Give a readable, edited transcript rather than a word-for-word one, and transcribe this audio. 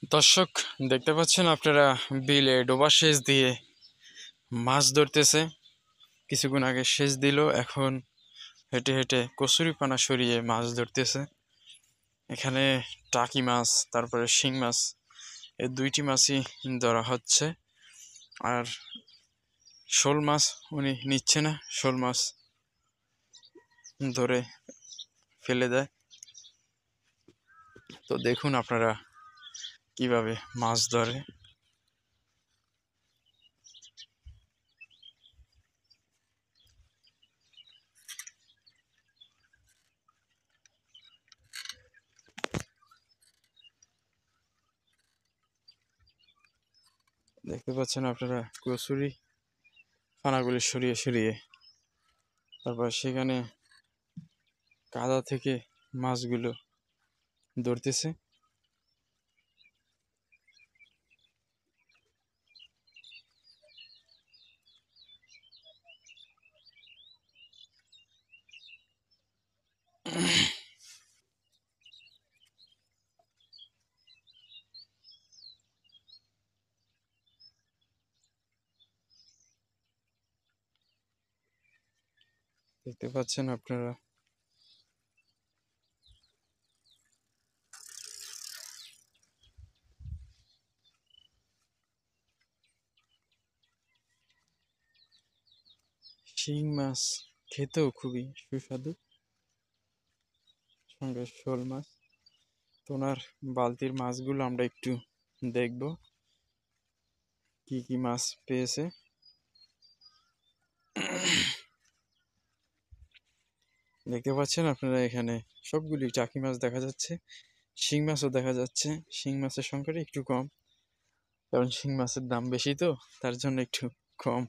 দর্শক, দেখতে পাচ্ছেন আপনারা বিলে ডোবা সেচ দিয়ে মাছ ধরতেছে। কিছুক্ষণ আগে সেচ দিল, এখন হেঁটে হেঁটে কচুরিপানা সরিয়ে মাছ ধরতেছে। এখানে টাকি মাছ, তারপরে শিং মাছ, এই দুইটি মাছই ধরা হচ্ছে। আর শোল মাছ উনি নিচ্ছে না, শোল মাছ ধরে ফেলে দেয়। তো দেখুন আপনারা কিভাবে মাছ ধরে। দেখতে পাচ্ছেন আপনারা কচুরি পানাগুলি সরিয়ে সরিয়ে, তারপর সেখানে কাদা থেকে মাছগুলো ধরতেছে। দেখতে পাচ্ছেন আপনারা শিং মাছ খেতেও খুবই সুস্বাদু, সঙ্গে শোল মাছ। তো ওনার বালতির মাছগুলো আমরা একটু দেখব কি কি মাছ পেয়েছে। দেখতে পাচ্ছেন আপনারা এখানে সবগুলি টাকি মাছ দেখা যাচ্ছে, শিং মাছও দেখা যাচ্ছে। শিং মাছের সংখ্যাটা একটু কম, কারণ শিং মাছের দাম বেশি, তো তার জন্য একটু কম।